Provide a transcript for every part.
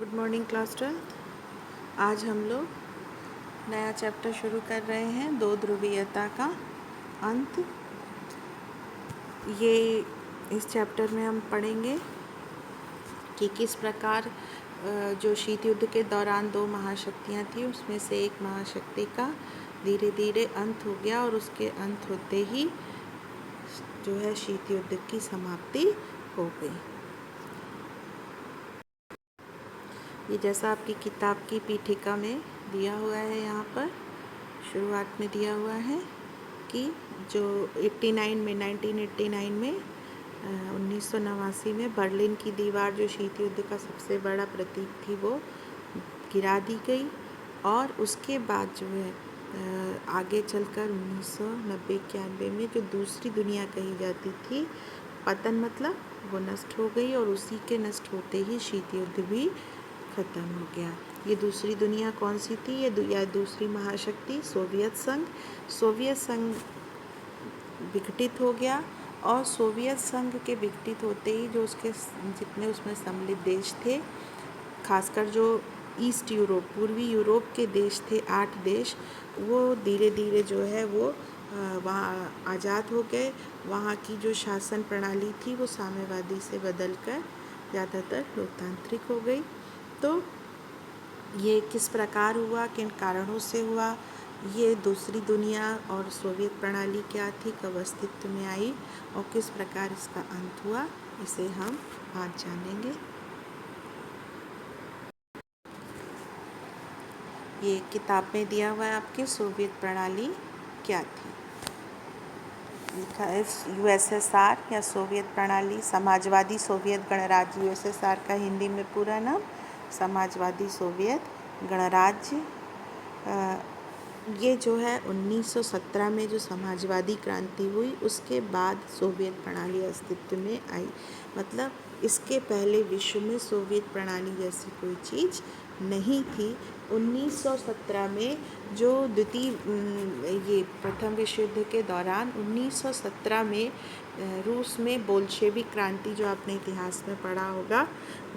Good morning class 12। आज हम लोग नया चैप्टर शुरू कर रहे हैं, दो ध्रुवीयता का अंत। ये इस चैप्टर में हम पढ़ेंगे कि किस प्रकार जो शीत युद्ध के दौरान दो महाशक्तियाँ थी, उसमें से एक महाशक्ति का धीरे धीरे अंत हो गया और उसके अंत होते ही जो है शीत युद्ध की समाप्ति हो गई। ये जैसा आपकी किताब की पीठिका में दिया हुआ है, यहाँ पर शुरुआत में दिया हुआ है कि जो 1989 में 1989 में बर्लिन की दीवार जो शीत युद्ध का सबसे बड़ा प्रतीक थी वो गिरा दी गई और उसके बाद जो है आगे चलकर 1990-91 में जो दूसरी दुनिया कही जाती थी, पतन मतलब वो नष्ट हो गई और उसी के नष्ट होते ही शीत युद्ध भी ख़त्म हो गया। ये दूसरी दुनिया कौन सी थी? ये दूसरी महाशक्ति सोवियत संघ विघटित हो गया और सोवियत संघ के विघटित होते ही जो उसके जितने उसमें सम्मिलित देश थे, खासकर जो ईस्ट यूरोप पूर्वी यूरोप के देश थे, 8 देश, वो धीरे धीरे जो है वो वहाँ आज़ाद हो गए। वहाँ की जो शासन प्रणाली थी वो साम्यवादी से बदलकर ज़्यादातर लोकतांत्रिक हो गई। तो ये किस प्रकार हुआ, किन कारणों से हुआ, ये दूसरी दुनिया और सोवियत प्रणाली क्या थी, कब अस्तित्व में आई और किस प्रकार इसका अंत हुआ, इसे हम आज जानेंगे। ये किताब में दिया हुआ है आपके, सोवियत प्रणाली क्या थी। लिखा है यूएसएसआर या सोवियत प्रणाली, समाजवादी सोवियत गणराज्य। यूएसएसआर का हिंदी में पूरा नाम समाजवादी सोवियत गणराज्य। ये जो है 1917 में जो समाजवादी क्रांति हुई उसके बाद सोवियत प्रणाली अस्तित्व में आई। मतलब इसके पहले विश्व में सोवियत प्रणाली जैसी कोई चीज़ नहीं थी। 1917 में जो ये प्रथम विश्व युद्ध के दौरान 1917 में रूस में बोल्शेविक क्रांति, जो आपने इतिहास में पढ़ा होगा,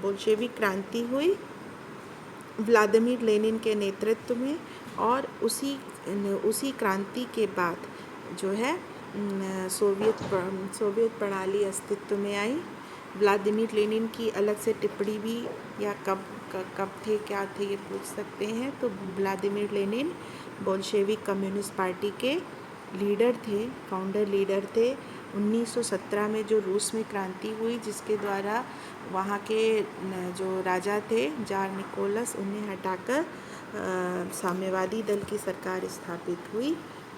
बोल्शेविक क्रांति हुई व्लादिमीर लेनिन के नेतृत्व में और उसी क्रांति के बाद जो है सोवियत प्रणाली अस्तित्व में आई। व्लादिमीर लेनिन की अलग से टिप्पणी भी, या कब थे क्या थे ये पूछ सकते हैं, तो Vladimir Lenin Bolshevik communist party के लीडर थे, फाउंडर लीडर थे। 1917 में जो रूस में क्रांति हुई जिसके द्वारा वहाँ के जो राजा थे जार निकोलस, उन्हें हटाकर साम्यवादी दल की सरकार स्थापित हुई।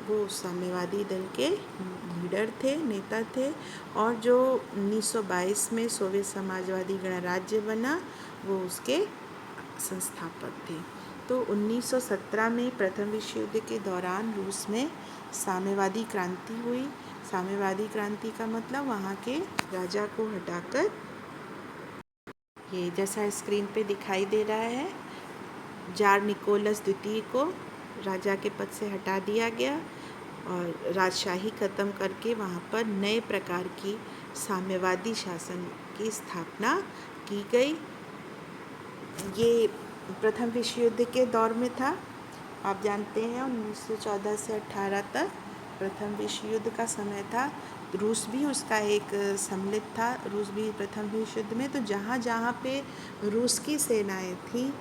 वो साम्यवादी दल के लीडर थे, नेता थे। और जो 1922 में सोवियत समाजवादी गणराज्य बना वो उसके संस्थापक थे। तो 1917 में प्रथम विश्व युद्ध के दौरान रूस में साम्यवादी क्रांति हुई। साम्यवादी क्रांति का मतलब वहाँ के राजा को हटाकर, ये जैसा स्क्रीन पे दिखाई दे रहा है, जार निकोलस द्वितीय को राजा के पद से हटा दिया गया और राजशाही ख़त्म करके वहाँ पर नए प्रकार की साम्यवादी शासन की स्थापना की गई। ये प्रथम विश्व युद्ध के दौर में था। आप जानते हैं 1914 से 18 तक प्रथम विश्व युद्ध का समय था। रूस भी उसका एक सम्मिलित था, रूस भी प्रथम विश्व युद्ध में। तो जहाँ जहाँ पे रूस की सेनाएं थी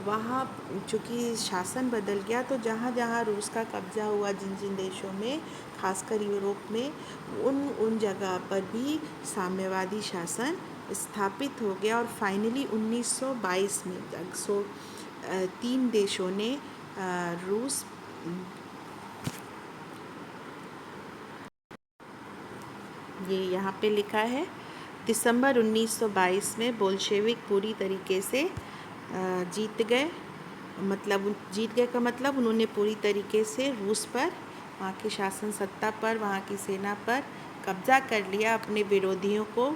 वहाँ चूँकि शासन बदल गया, तो जहाँ जहाँ रूस का कब्जा हुआ, जिन जिन देशों में, खासकर यूरोप में, उन जगह पर भी साम्यवादी शासन स्थापित हो गया। और फाइनली 1922 में 3 देशों ने रूस ये यहाँ पे लिखा है दिसंबर 1922 में बोल्शेविक पूरी तरीके से जीत गए। मतलब जीत गए का मतलब उन्होंने पूरी तरीके से रूस पर, वहाँ की शासन सत्ता पर, वहाँ की सेना पर कब्जा कर लिया, अपने विरोधियों को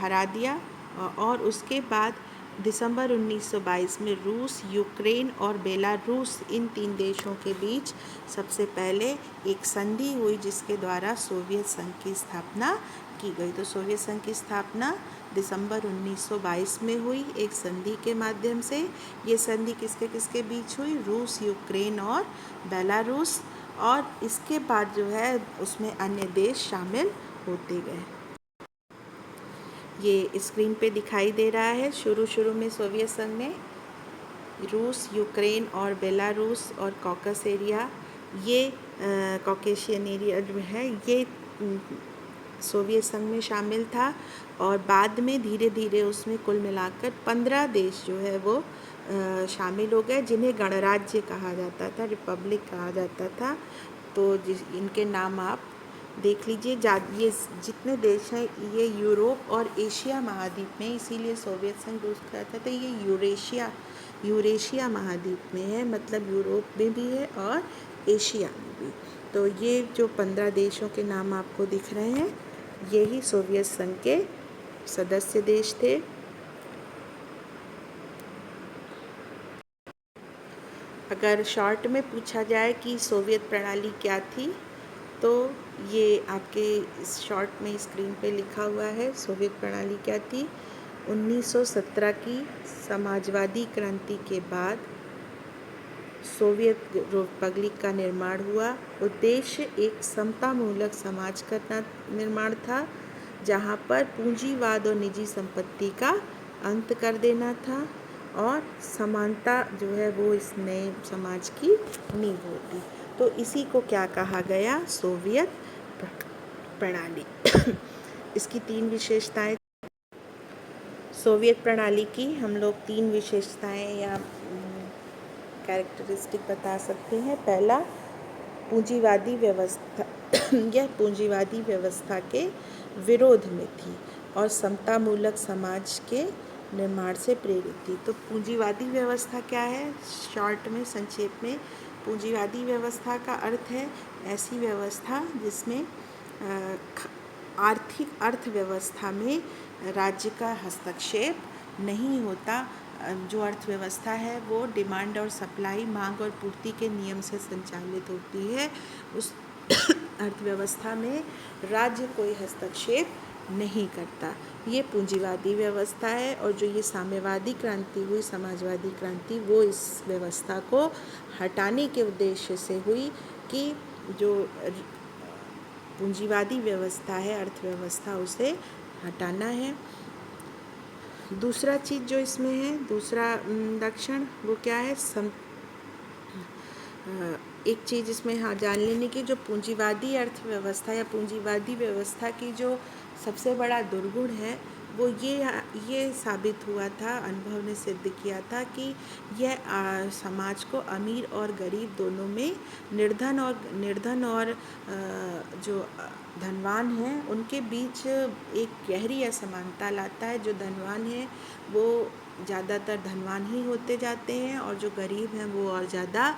हरा दिया। और उसके बाद दिसंबर 1922 में रूस, यूक्रेन और बेलारूस, इन 3 देशों के बीच सबसे पहले एक संधि हुई जिसके द्वारा सोवियत संघ की स्थापना की गई। तो सोवियत संघ की स्थापना दिसंबर 1922 में हुई एक संधि के माध्यम से। ये संधि किसके किसके बीच हुई? रूस, यूक्रेन और बेलारूस। और इसके बाद जो है उसमें अन्य देश शामिल होते गए। ये स्क्रीन पे दिखाई दे रहा है। शुरू में सोवियत संघ में रूस, यूक्रेन और बेलारूस और कॉकस एरिया, ये कॉकेशियन एरिया जो है ये सोवियत संघ में शामिल था। और बाद में धीरे धीरे उसमें कुल मिलाकर 15 देश जो है वो शामिल हो गए, जिन्हें गणराज्य कहा जाता था, रिपब्लिक कहा जाता था। तो इनके नाम आप देख लीजिए। ये जितने देश हैं ये यूरोप और एशिया महाद्वीप में, इसीलिए सोवियत संघ रूस कहता था, ये यूरेशिया महाद्वीप में है, मतलब यूरोप में भी है और एशिया में भी। तो ये जो 15 देशों के नाम आपको दिख रहे हैं, यही सोवियत संघ के सदस्य देश थे। अगर शॉर्ट में पूछा जाए कि सोवियत प्रणाली क्या थी, तो ये आपके इस शॉर्ट में स्क्रीन पे लिखा हुआ है। सोवियत प्रणाली क्या थी? 1917 की समाजवादी क्रांति के बाद सोवियत रिपब्लिक का निर्माण हुआ। उद्देश्य एक समतामूलक समाज का निर्माण था, जहाँ पर पूंजीवाद और निजी संपत्ति का अंत कर देना था और समानता जो है वो इस नए समाज की नींव होती। तो इसी को क्या कहा गया? सोवियत प्रणाली। इसकी 3 विशेषताएं। सोवियत प्रणाली की हम लोग 3 विशेषताएं या कैरेक्टरिस्टिक बता सकते हैं। पहला, पूंजीवादी व्यवस्था यह पूंजीवादी व्यवस्था के विरोध में थी और समतामूलक समाज के निर्माण से प्रेरित थी। तो पूंजीवादी व्यवस्था क्या है? शॉर्ट में, संक्षेप में, पूंजीवादी व्यवस्था का अर्थ है ऐसी व्यवस्था जिसमें आर्थिक अर्थव्यवस्था में राज्य का हस्तक्षेप नहीं होता। जो अर्थव्यवस्था है वो डिमांड और सप्लाई, मांग और पूर्ति के नियम से संचालित होती है। उस अर्थव्यवस्था में राज्य कोई हस्तक्षेप नहीं करता। ये पूंजीवादी व्यवस्था है। और जो ये साम्यवादी क्रांति हुई, समाजवादी क्रांति, वो इस व्यवस्था को हटाने के उद्देश्य से हुई कि जो पूंजीवादी व्यवस्था है, अर्थव्यवस्था, उसे हटाना है। दूसरा चीज़ जो इसमें है, दूसरा लक्षण वो क्या है? एक चीज़ इसमें जान लेने की, जो पूंजीवादी अर्थव्यवस्था या पूंजीवादी व्यवस्था की जो सबसे बड़ा दुर्गुण है वो ये साबित हुआ था, अनुभव ने सिद्ध किया था कि यह समाज को अमीर और गरीब दोनों में, निर्धन और जो धनवान हैं उनके बीच एक गहरी असमानता लाता है। जो धनवान हैं वो ज़्यादातर धनवान ही होते जाते हैं और जो गरीब हैं वो और ज़्यादा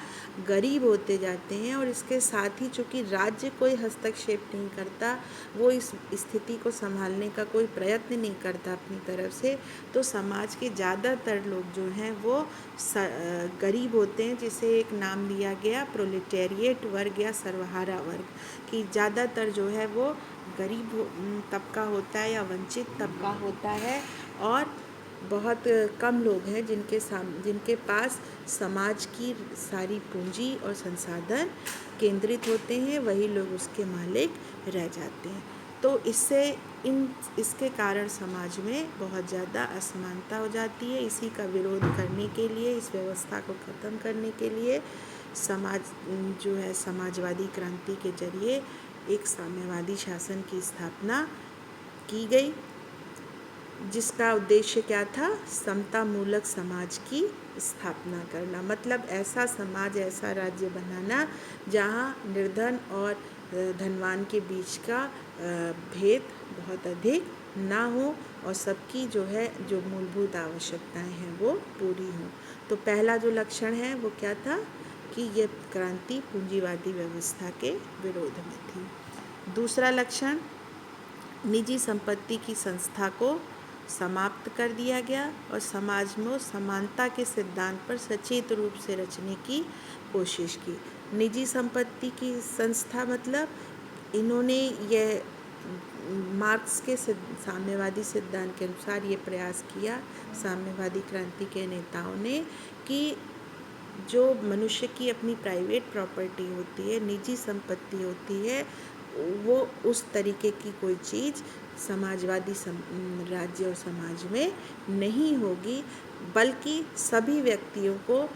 गरीब होते जाते हैं। और इसके साथ ही चूँकि राज्य कोई हस्तक्षेप नहीं करता, वो इस स्थिति को संभालने का कोई प्रयत्न नहीं करता अपनी तरफ से, तो समाज के ज़्यादातर लोग जो हैं वो गरीब होते हैं, जिसे एक नाम दिया गया प्रोलेटेरिएट वर्ग या सर्वहारा वर्ग, कि ज़्यादातर जो है वो गरीब तबका होता है या वंचित तबका होता है। और बहुत कम लोग हैं जिनके पास समाज की सारी पूंजी और संसाधन केंद्रित होते हैं, वही लोग उसके मालिक रह जाते हैं। तो इसके कारण समाज में बहुत ज़्यादा असमानता हो जाती है। इसी का विरोध करने के लिए, इस व्यवस्था को ख़त्म करने के लिए समाजवादी क्रांति के जरिए एक साम्यवादी शासन की स्थापना की गई, जिसका उद्देश्य क्या था? समतामूलक समाज की स्थापना करना। मतलब ऐसा समाज, ऐसा राज्य बनाना जहाँ निर्धन और धनवान के बीच का भेद बहुत अधिक ना हो और सबकी जो मूलभूत आवश्यकताएं हैं वो पूरी हों। तो पहला जो लक्षण है वो क्या था? कि ये क्रांति पूंजीवादी व्यवस्था के विरोध में थी। दूसरा लक्षण, निजी संपत्ति की संस्था को समाप्त कर दिया गया और समाज में समानता के सिद्धांत पर सचेत रूप से रचने की कोशिश की। निजी संपत्ति की संस्था मतलब इन्होंने यह मार्क्स के साम्यवादी सिद्धांत के अनुसार ये प्रयास किया साम्यवादी क्रांति के नेताओं ने कि जो मनुष्य की अपनी प्राइवेट प्रॉपर्टी होती है, निजी संपत्ति होती है, वो उस तरीके की कोई चीज़ समाजवादी राज्य और समाज में नहीं होगी, बल्कि सभी व्यक्तियों को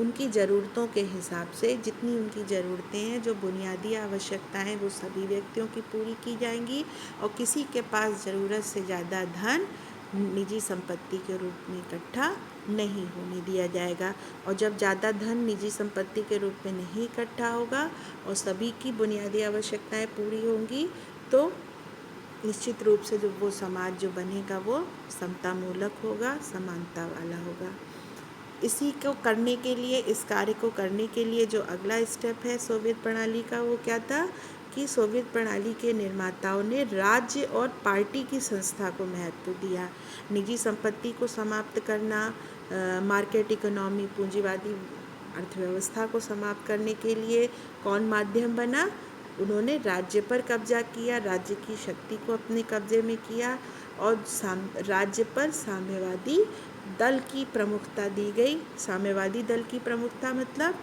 उनकी ज़रूरतों के हिसाब से जितनी उनकी ज़रूरतें हैं, जो बुनियादी आवश्यकताएं, वो सभी व्यक्तियों की पूरी की जाएंगी और किसी के पास ज़रूरत से ज़्यादा धन निजी संपत्ति के रूप में इकट्ठा नहीं होने दिया जाएगा। और जब ज़्यादा धन निजी संपत्ति के रूप में नहीं इकट्ठा होगा और सभी की बुनियादी आवश्यकताएं पूरी होंगी, तो निश्चित रूप से जो वो समाज जो बनेगा वो समतामूलक होगा, समानता वाला होगा। इसी को करने के लिए, इस कार्य को करने के लिए जो अगला स्टेप है सोवियत प्रणाली का, वो क्या था कि सोवियत प्रणाली के निर्माताओं ने राज्य और पार्टी की संस्था को महत्व दिया। निजी संपत्ति को समाप्त करना, मार्केट इकोनॉमी, पूंजीवादी अर्थव्यवस्था को समाप्त करने के लिए कौन माध्यम बना? उन्होंने राज्य पर कब्जा किया, राज्य की शक्ति को अपने कब्जे में किया और राज्य पर साम्यवादी दल की प्रमुखता दी गई। साम्यवादी दल की प्रमुखता मतलब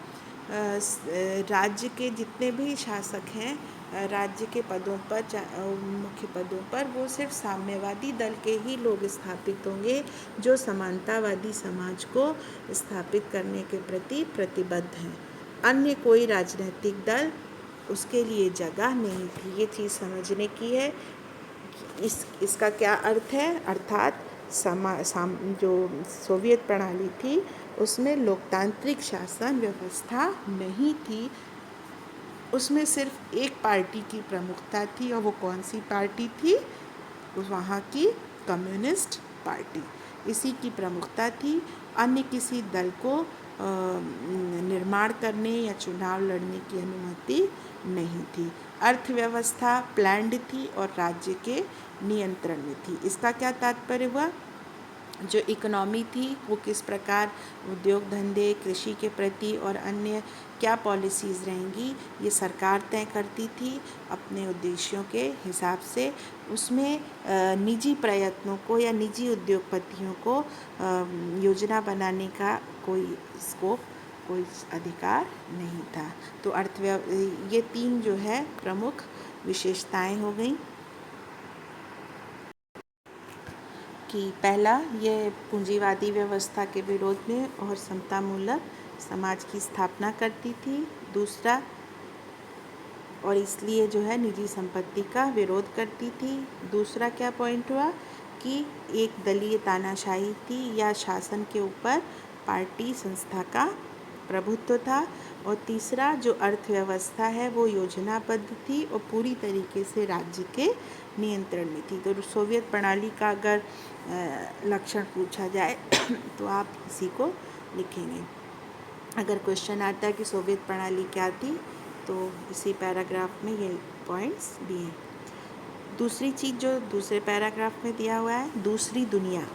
राज्य के जितने भी शासक हैं, राज्य के पदों पर, मुख्य पदों पर, वो सिर्फ साम्यवादी दल के ही लोग स्थापित होंगे जो समानतावादी समाज को स्थापित करने के प्रति प्रतिबद्ध हैं। अन्य कोई राजनीतिक दल उसके लिए जगह नहीं थी। ये चीज़ समझने की है। इसका क्या अर्थ है? अर्थात जो सोवियत प्रणाली थी उसमें लोकतांत्रिक शासन व्यवस्था नहीं थी, उसमें सिर्फ एक पार्टी की प्रमुखता थी और वो कौन सी पार्टी थी? वहाँ की कम्युनिस्ट पार्टी, इसी की प्रमुखता थी। अन्य किसी दल को निर्माण करने या चुनाव लड़ने की अनुमति नहीं थी। अर्थव्यवस्था प्लान्ड थी और राज्य के नियंत्रण में थी। इसका क्या तात्पर्य हुआ? जो इकोनॉमी थी वो किस प्रकार उद्योग धंधे, कृषि के प्रति और अन्य क्या पॉलिसीज़ रहेंगी, ये सरकार तय करती थी अपने उद्देश्यों के हिसाब से। उसमें निजी प्रयत्नों को या निजी उद्योगपतियों को योजना बनाने का कोई स्कोप, कोई अधिकार नहीं था। तो ये तीन जो है प्रमुख विशेषताएं हो गई कि पहला, ये पूंजीवादी व्यवस्था के विरोध में और समतामूलक समाज की स्थापना करती थी। दूसरा, और इसलिए जो है निजी संपत्ति का विरोध करती थी। दूसरा क्या पॉइंट हुआ कि एक दलीय तानाशाही थी या शासन के ऊपर पार्टी संस्था का प्रभुत्व था। और तीसरा, जो अर्थव्यवस्था है वो योजनाबद्ध थी और पूरी तरीके से राज्य के नियंत्रण में थी। तो सोवियत प्रणाली का अगर लक्षण पूछा जाए तो आप इसी को लिखेंगे। अगर क्वेश्चन आता है कि सोवियत प्रणाली क्या थी, तो इसी पैराग्राफ में ये पॉइंट्स दिए हैं। दूसरी चीज़ जो दूसरे पैराग्राफ में दिया हुआ है, दूसरी दुनिया,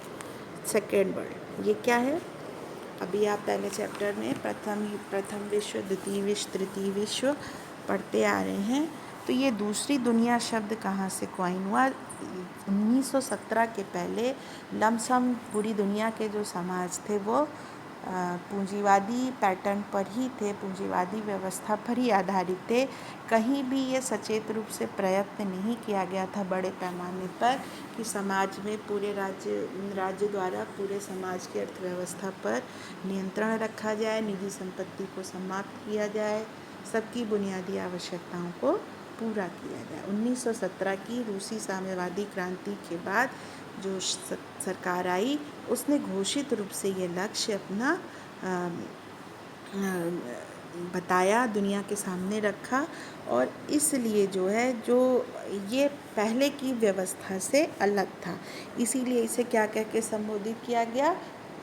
सेकेंड वर्ल्ड, ये क्या है? अभी आप पहले चैप्टर में प्रथम विश्व, द्वितीय विश्व, तृतीय विश्व पढ़ते आ रहे हैं। तो ये दूसरी दुनिया शब्द कहाँ से कॉइन हुआ? 1917 के पहले लमसम पूरी दुनिया के जो समाज थे वो पूंजीवादी पैटर्न पर ही थे, पूंजीवादी व्यवस्था पर ही आधारित थे। कहीं भी ये सचेत रूप से प्रयत्न नहीं किया गया था बड़े पैमाने पर कि समाज में पूरे राज्य द्वारा पूरे समाज की अर्थव्यवस्था पर नियंत्रण रखा जाए, निजी संपत्ति को समाप्त किया जाए, सबकी बुनियादी आवश्यकताओं को पूरा किया जाए। 1917 की रूसी साम्यवादी क्रांति के बाद जो सरकार आई उसने घोषित रूप से ये लक्ष्य अपना बताया, दुनिया के सामने रखा और इसलिए जो है जो ये पहले की व्यवस्था से अलग था, इसीलिए इसे क्या कह के संबोधित किया गया?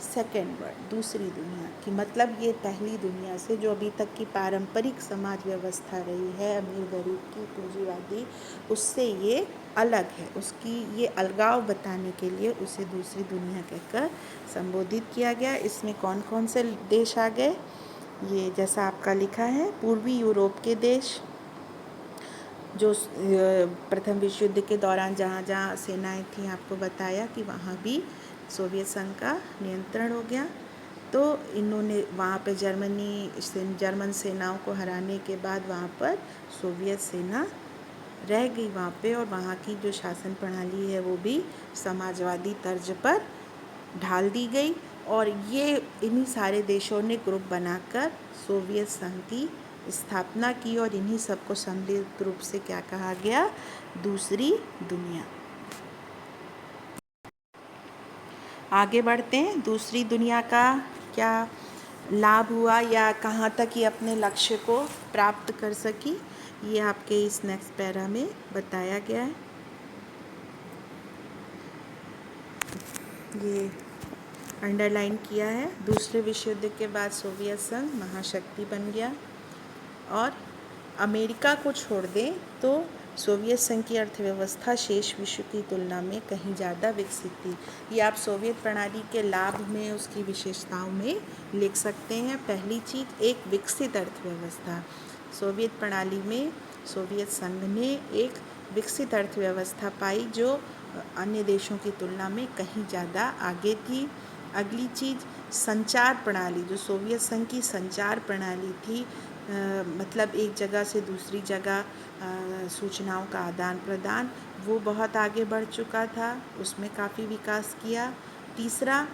सेकेंड वर्ल्ड, दूसरी दुनिया की। मतलब ये पहली दुनिया से जो अभी तक की पारंपरिक समाज व्यवस्था रही है अमीर गरीब की, पूंजीवादी, उससे ये अलग है। उसकी ये अलगाव बताने के लिए उसे दूसरी दुनिया कहकर संबोधित किया गया। इसमें कौन कौन से देश आ गए? ये जैसा आपका लिखा है, पूर्वी यूरोप के देश, जो प्रथम विश्व युद्ध के दौरान जहाँ जहाँ सेनाएं थीं, आपको बताया कि वहाँ भी सोवियत संघ का नियंत्रण हो गया। तो इन्होंने वहाँ पे जर्मन सेनाओं को हराने के बाद वहाँ पर सोवियत सेना रह गई वहाँ पे, और वहाँ की जो शासन प्रणाली है वो भी समाजवादी तर्ज पर ढाल दी गई। और ये इन्हीं सारे देशों ने ग्रुप बनाकर सोवियत संघ की स्थापना की, और इन्हीं सबको सम्मिलित रूप से क्या कहा गया? दूसरी दुनिया। आगे बढ़ते हैं। दूसरी दुनिया का क्या लाभ हुआ या कहाँ तक ये अपने लक्ष्य को प्राप्त कर सकी, ये आपके इस नेक्स्ट पैरा में बताया गया है। ये अंडरलाइन किया है। दूसरे विश्व युद्ध के बाद सोवियत संघ महाशक्ति बन गया, और अमेरिका को छोड़ दें तो सोवियत संघ की अर्थव्यवस्था शेष विश्व की तुलना में कहीं ज़्यादा विकसित थी। ये आप सोवियत प्रणाली के लाभ में, उसकी विशेषताओं में लिख सकते हैं। पहली चीज़, एक विकसित अर्थव्यवस्था। सोवियत प्रणाली में सोवियत संघ ने एक विकसित अर्थव्यवस्था पाई जो अन्य देशों की तुलना में कहीं ज़्यादा आगे थी। अगली चीज़, संचार प्रणाली। जो सोवियत संघ की संचार प्रणाली थी, मतलब एक जगह से दूसरी जगह सूचनाओं का आदान प्रदान, वो बहुत आगे बढ़ चुका था, उसमें काफ़ी विकास किया। तीसरा,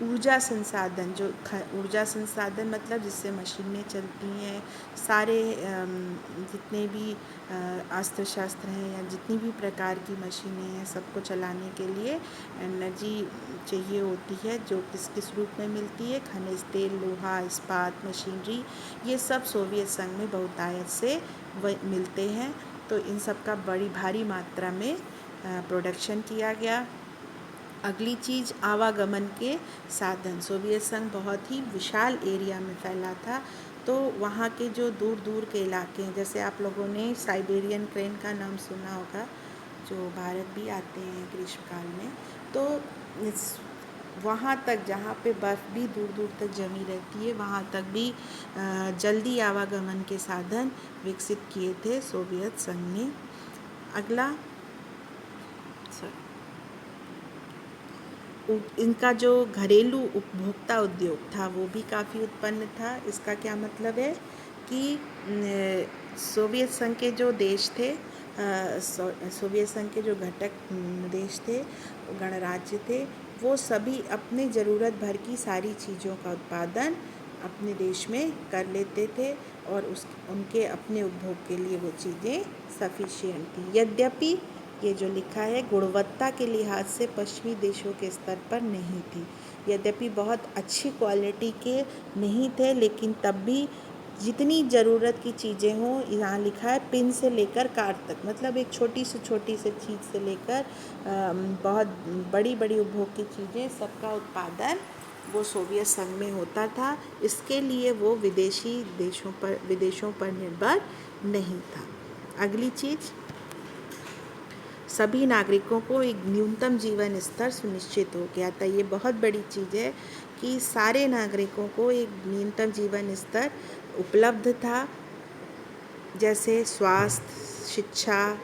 ऊर्जा संसाधन। जो ऊर्जा संसाधन मतलब जिससे मशीनें चलती हैं, सारे जितने भी अस्त्र शस्त्र हैं या जितनी भी प्रकार की मशीनें हैं, सबको चलाने के लिए एनर्जी चाहिए होती है, जो किस किस रूप में मिलती है? खनिज तेल, लोहा, इस्पात, मशीनरी, ये सब सोवियत संघ में बहुतायत से मिलते हैं। तो इन सब का बड़ी भारी मात्रा में प्रोडक्शन किया गया। अगली चीज़, आवागमन के साधन। सोवियत संघ बहुत ही विशाल एरिया में फैला था, तो वहाँ के जो दूर दूर के इलाके हैं, जैसे आप लोगों ने साइबेरियन क्रेन का नाम सुना होगा, जो भारत भी आते हैं ग्रीष्मकाल में, तो वहाँ तक जहाँ पे बर्फ़ भी दूर दूर तक जमी रहती है, वहाँ तक भी जल्दी आवागमन के साधन विकसित किए थे सोवियत संघ ने। अगला, इनका जो घरेलू उपभोक्ता उद्योग था वो भी काफ़ी उत्पन्न था। इसका क्या मतलब है कि सोवियत संघ के जो देश थे, सोवियत संघ के जो घटक देश थे, गणराज्य थे, वो सभी अपने ज़रूरत भर की सारी चीज़ों का उत्पादन अपने देश में कर लेते थे, और उनके अपने उपभोग के लिए वो चीज़ें सफिशिएंट थी। यद्यपि ये जो लिखा है, गुणवत्ता के लिहाज से पश्चिमी देशों के स्तर पर नहीं थी। यद्यपि बहुत अच्छी क्वालिटी के नहीं थे, लेकिन तब भी जितनी ज़रूरत की चीज़ें हों, यहाँ लिखा है पिन से लेकर कार तक, मतलब एक छोटी से चीज़ से लेकर बहुत बड़ी बड़ी उपभोग की चीज़ें, सबका उत्पादन वो सोवियत संघ में होता था। इसके लिए वो विदेशों पर निर्भर नहीं था। अगली चीज़, सभी नागरिकों को एक न्यूनतम जीवन स्तर सुनिश्चित हो गया था। ये बहुत बड़ी चीज़ है कि सारे नागरिकों को एक न्यूनतम जीवन स्तर उपलब्ध था, जैसे स्वास्थ्य, शिक्षा,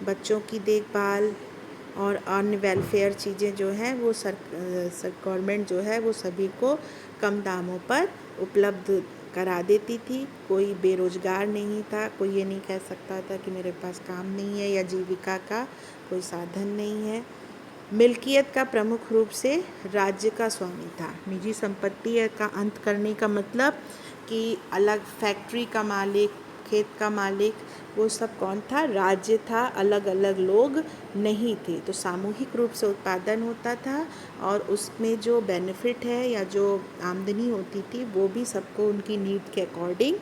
बच्चों की देखभाल और अन्य वेलफेयर चीज़ें जो हैं वो गवर्नमेंट जो है वो सभी को कम दामों पर उपलब्ध करा देती थी। कोई बेरोज़गार नहीं था, कोई ये नहीं कह सकता था कि मेरे पास काम नहीं है या जीविका का कोई साधन नहीं है। मिल्कियत का प्रमुख रूप से राज्य का स्वामी था। निजी संपत्ति का अंत करने का मतलब कि अलग फैक्ट्री का मालिक, खेत का मालिक, वो सब कौन था? राज्य था, अलग अलग लोग नहीं थे। तो सामूहिक रूप से उत्पादन होता था, और उसमें जो बेनिफिट है या जो आमदनी होती थी वो भी सबको उनकी नीड के अकॉर्डिंग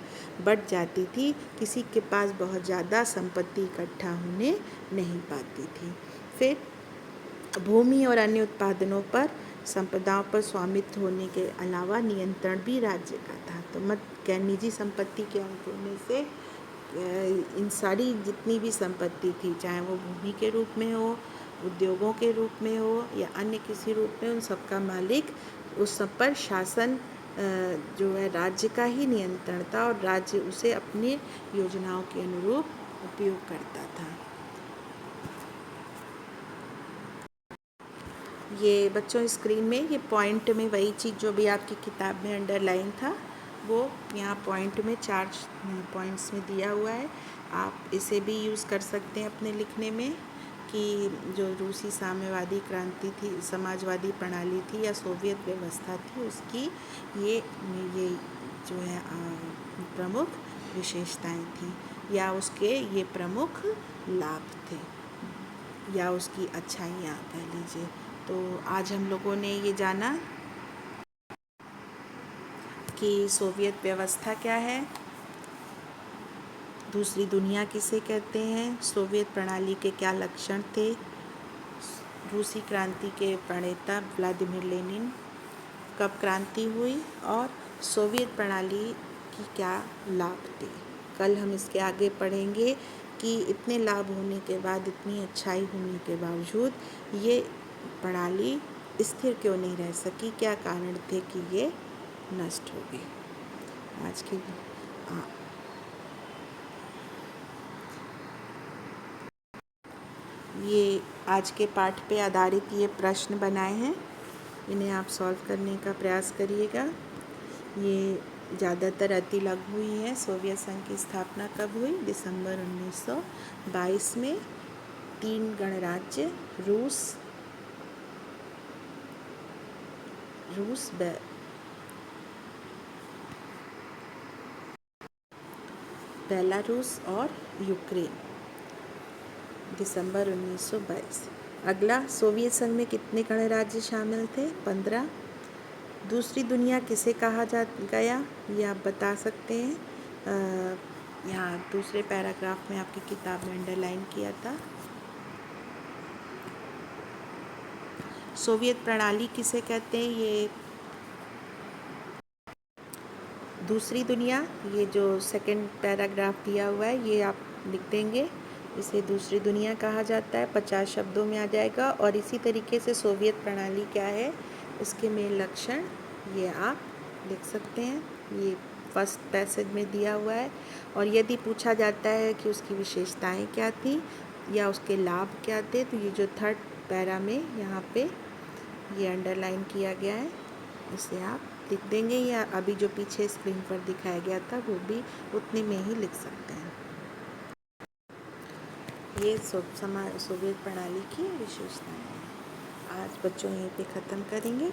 बढ़ जाती थी। किसी के पास बहुत ज़्यादा संपत्ति इकट्ठा होने नहीं पाती थी। फिर भूमि और अन्य उत्पादनों पर, संपदाओं पर स्वामित्व होने के अलावा नियंत्रण भी राज्य का था। तो निजी संपत्ति के अंत होने से इन सारी जितनी भी संपत्ति थी, चाहे वो भूमि के रूप में हो, उद्योगों के रूप में हो या अन्य किसी रूप में, उन सब का मालिक, उस सब पर शासन जो है राज्य का ही नियंत्रण था, और राज्य उसे अपनी योजनाओं के अनुरूप उपयोग करता था। ये बच्चों स्क्रीन में ये पॉइंट में वही चीज़ जो भी आपकी किताब में अंडरलाइन था वो यहाँ पॉइंट में 4 पॉइंट्स में दिया हुआ है। आप इसे भी यूज़ कर सकते हैं अपने लिखने में कि जो रूसी साम्यवादी क्रांति थी, समाजवादी प्रणाली थी या सोवियत व्यवस्था थी, उसकी ये जो है प्रमुख विशेषताएं थी या उसके ये प्रमुख लाभ थे या उसकी अच्छाइयाँ कह लीजिए। तो आज हम लोगों ने ये जाना कि सोवियत व्यवस्था क्या है, दूसरी दुनिया किसे कहते हैं, सोवियत प्रणाली के क्या लक्षण थे, रूसी क्रांति के प्रणेता व्लादिमीर लेनिन, कब क्रांति हुई और सोवियत प्रणाली की क्या लाभ थे। कल हम इसके आगे पढ़ेंगे कि इतने लाभ होने के बाद, इतनी अच्छाई होने के बावजूद ये प्रणाली स्थिर क्यों नहीं रह सकी, क्या कारण थे कि ये नष्ट हो गई। आज की ये आज के पाठ पे आधारित ये प्रश्न बनाए हैं, इन्हें आप सॉल्व करने का प्रयास करिएगा। ये ज़्यादातर अति लघु ही है। सोवियत संघ की स्थापना कब हुई? दिसंबर 1922 में। 3 गणराज्य रूस, बेलारूस और यूक्रेन, दिसंबर 1922। अगला, सोवियत संघ में कितने गणराज्य शामिल थे? 15। दूसरी दुनिया किसे कहा गया, ये आप बता सकते हैं। यहाँ दूसरे पैराग्राफ में आपकी किताब में अंडरलाइन किया था। सोवियत प्रणाली किसे कहते हैं, ये दूसरी दुनिया, ये जो सेकंड पैराग्राफ दिया हुआ है ये आप लिख देंगे। इसे दूसरी दुनिया कहा जाता है, 50 शब्दों में आ जाएगा। और इसी तरीके से सोवियत प्रणाली क्या है, इसके मेन लक्षण ये आप लिख सकते हैं। ये फर्स्ट पैसेज में दिया हुआ है। और यदि पूछा जाता है कि उसकी विशेषताएं क्या थी या उसके लाभ क्या थे, तो ये जो थर्ड पैरा में यहाँ पे ये अंडरलाइन किया गया है, इसे आप लिख देंगे या अभी जो पीछे स्क्रीन पर दिखाया गया था वो भी उतने में ही लिख सकते हैं। ये सोवियत प्रणाली की विशेषताएं हैं। आज बच्चों यहीं पे ख़त्म करेंगे।